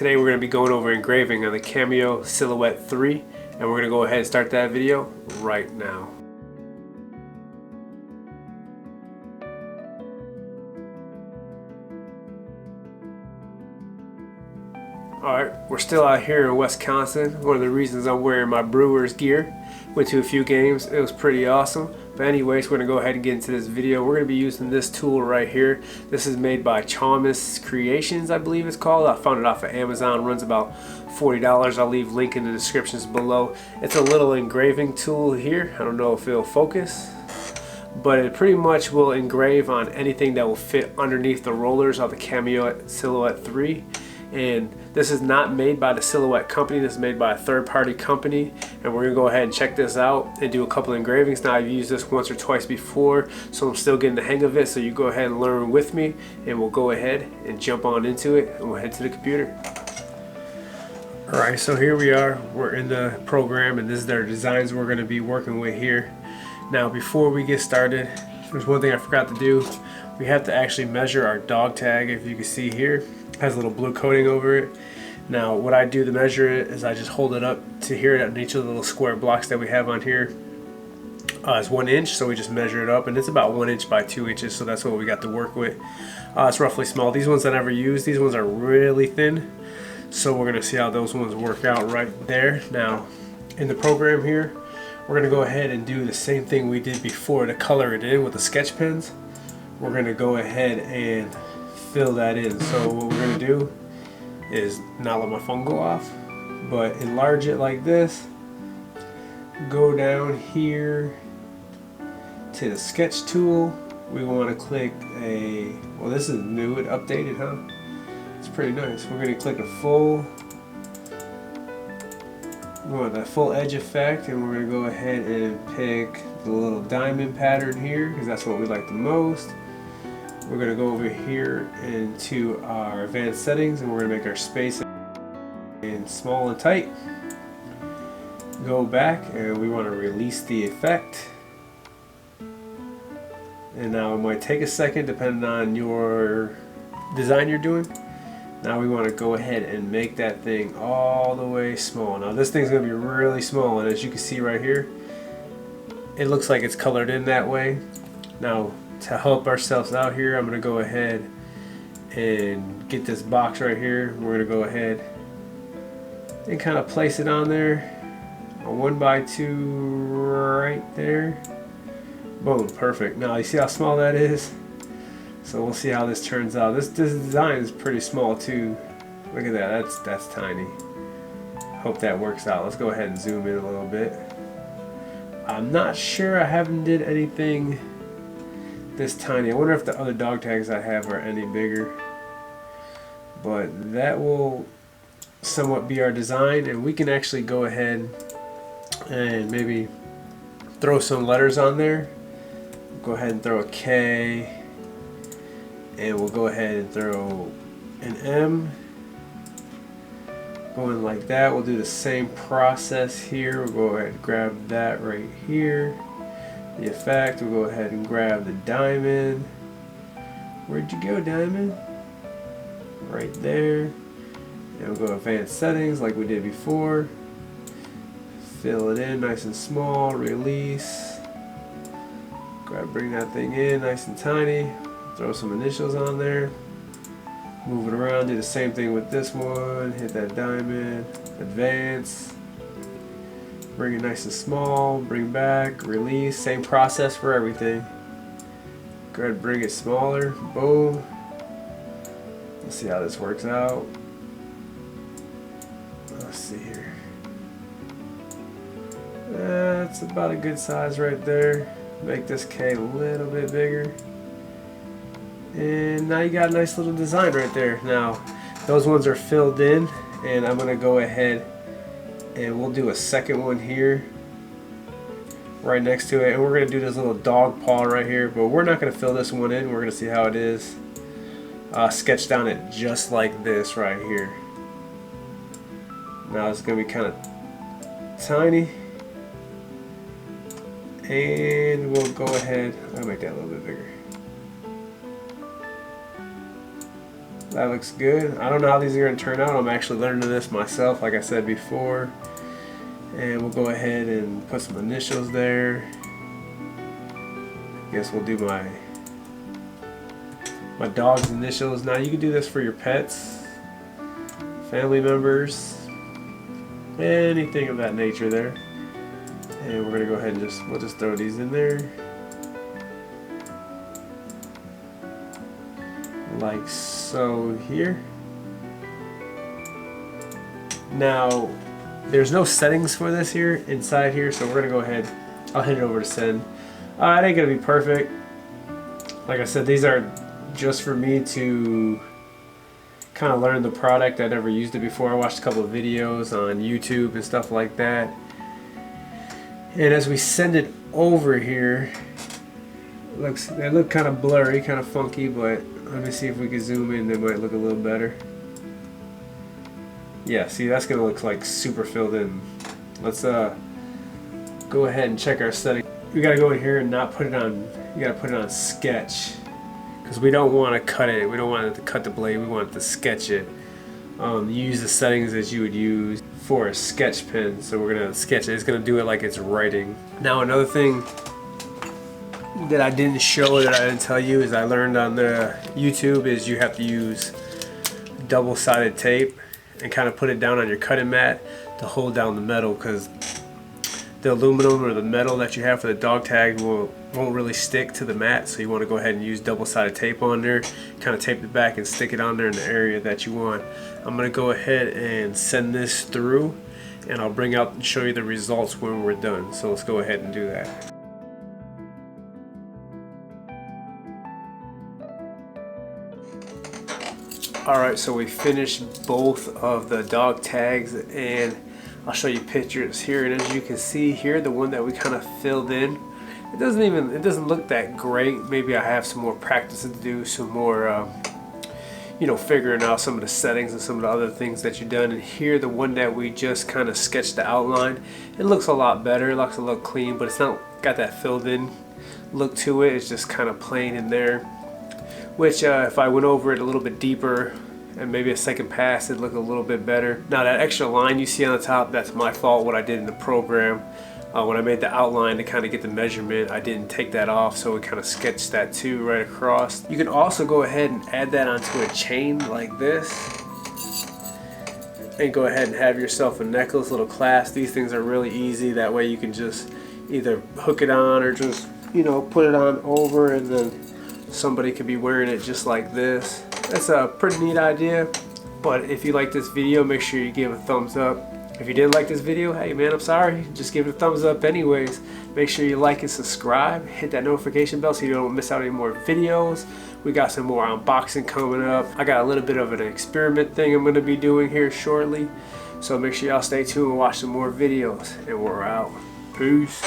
Today we're going to be going over engraving on the Cameo Silhouette 3, and we're going to go ahead and start that video right now. Alright, we're still out here in Wisconsin. One of the reasons I'm wearing my Brewers gear. Went to a few games, it was pretty awesome. But anyways, we're going to go ahead and get into this video. We're going to be using this tool right here. This is made by Chomas Creations, I believe it's called. I found it off of Amazon, runs about $40. I'll leave link in the descriptions below. It's a little engraving tool here. I don't know if it'll focus, but it pretty much will engrave on anything that will fit underneath the rollers of the Cameo Silhouette 3. And this is not made by the Silhouette company. This is made by a third-party company, and we're gonna go ahead and check this out and do a couple engravings. Now, I've used this once or twice before, so I'm still getting the hang of it. So you go ahead and learn with me, and we'll go ahead and jump on into it, and we'll head to the computer. Alright, so here we are. We're in the program, and this is their designs we're gonna be working with here. Now, before we get started, there's one thing I forgot to do. We have to actually measure our dog tag. If you can see here, it has a little blue coating over it. Now, what I do to measure it is I just hold it up to here at each of the little square blocks that we have on here. It's 1 inch, so we just measure it up, and it's about 1 inch by 2 inches, so that's what we got to work with. It's roughly small. These ones I never use. These ones are really thin, so we're gonna see how those ones work out right there. Now, in the program here, we're gonna go ahead and do the same thing we did before to color it in with the sketch pens. We're gonna go ahead and fill that in. So what we're gonna do is not let my phone go off, but enlarge it like this. Go down here to the sketch tool. We want to click a, well, this is new, it updated, huh? It's pretty nice. We're gonna click a full, we want that full edge effect, and we're gonna go ahead and pick the little diamond pattern here because that's what we like the most. We're going to go over here into our advanced settings, and we're going to make our space in small and tight. Go back, and we want to release the effect. And now it might take a second depending on your design you're doing. Now we want to go ahead and make that thing all the way small. Now this thing's going to be really small, and as you can see right here, it looks like it's colored in that way. Now, to help ourselves out here, I'm going to go ahead and get this box right here. We're going to go ahead and kind of place it on there, a 1x2 right there. Boom, perfect. Now you see how small that is? So we'll see how this turns out. This design is pretty small too. Look at that, that's tiny. Hope that works out. Let's go ahead and zoom in a little bit. I'm not sure, I haven't did anything this tiny. I wonder if the other dog tags I have are any bigger, but that will somewhat be our design, and we can actually go ahead and maybe throw some letters on there. Go ahead and throw a K, and we'll go ahead and throw an M going like that. We'll do the same process here. We'll go ahead and grab that right here, the effect. We'll go ahead and grab the diamond. Where'd you go, diamond? Right there. And we'll go advanced settings like we did before. Fill it in nice and small, release. Bring that thing in nice and tiny. Throw some initials on there. Move it around, do the same thing with this one. Hit that diamond, advance. Bring it nice and small, bring back, release, same process for everything. Go ahead and bring it smaller, boom. Let's see how this works out. Let's see here. That's about a good size right there. Make this K a little bit bigger. And now you got a nice little design right there. Now, those ones are filled in, and I'm gonna go ahead and we'll do a second one here right next to it, and we're going to do this little dog paw right here, but we're not going to fill this one in. We're going to see how it is sketched down it just like this right here. Now it's going to be kind of tiny, and we'll go ahead, I'll make that a little bit bigger. That looks good. I don't know how these are going to turn out. I'm actually learning this myself, like I said before. And we'll go ahead and put some initials there. Guess we'll do my dog's initials. Now you can do this for your pets, family members, anything of that nature there. And we're going to go ahead and we'll just throw these in there. Like so here. Now there's no settings for this here inside here, so we're gonna go ahead, I'll hit it over to send. It ain't gonna be perfect. Like I said, these are just for me to kind of learn the product. I never used it before. I watched a couple of videos on YouTube and stuff like that. And as we send it over here, they look kind of blurry, kind of funky, but let me see if we can zoom in. They might look a little better. Yeah, see, that's gonna look like super filled in. Let's go ahead and check our settings. We gotta go in here and not put it on. You gotta put it on sketch because we don't want to cut it. We don't want it to cut the blade. We want it to sketch it. You use the settings as you would use for a sketch pen. So we're gonna sketch it. It's gonna do it like it's writing. Now another thing that I didn't show, that I didn't tell you, is I learned on the YouTube is you have to use double-sided tape and kind of put it down on your cutting mat to hold down the metal, because the aluminum or the metal that you have for the dog tag won't really stick to the mat. So you want to go ahead and use double-sided tape on there, kind of tape it back and stick it on there in the area that you want. I'm going to go ahead and send this through, and I'll bring out and show you the results when we're done. So let's go ahead and do that. Alright, so we finished both of the dog tags, and I'll show you pictures here. And as you can see here, the one that we kind of filled in, it doesn't look that great. Maybe I have some more practice to do, some more you know, figuring out some of the settings and some of the other things that you've done. And here, the one that we just kind of sketched the outline, it looks a lot better. It looks a little clean, but it's not got that filled in look to it. It's just kind of plain in there. Which if I went over it a little bit deeper and maybe a second pass, it'd look a little bit better. Now that extra line you see on the top, that's my fault. What I did in the program, when I made the outline to kind of get the measurement, I didn't take that off, so it kind of sketched that too right across. You can also go ahead and add that onto a chain like this, and go ahead and have yourself a necklace, little clasp. These things are really easy. That way you can just either hook it on or just, you know, put it on over, and then somebody could be wearing it just like this. That's a pretty neat idea. But if you like this video, make sure you give a thumbs up. If you didn't like this video, hey man, I'm sorry. Just give it a thumbs up anyways. Make sure you like and subscribe. Hit that notification bell so you don't miss out any more videos. We got some more unboxing coming up. I got a little bit of an experiment thing I'm going to be doing here shortly. So make sure y'all stay tuned and watch some more videos. And we're out. Peace.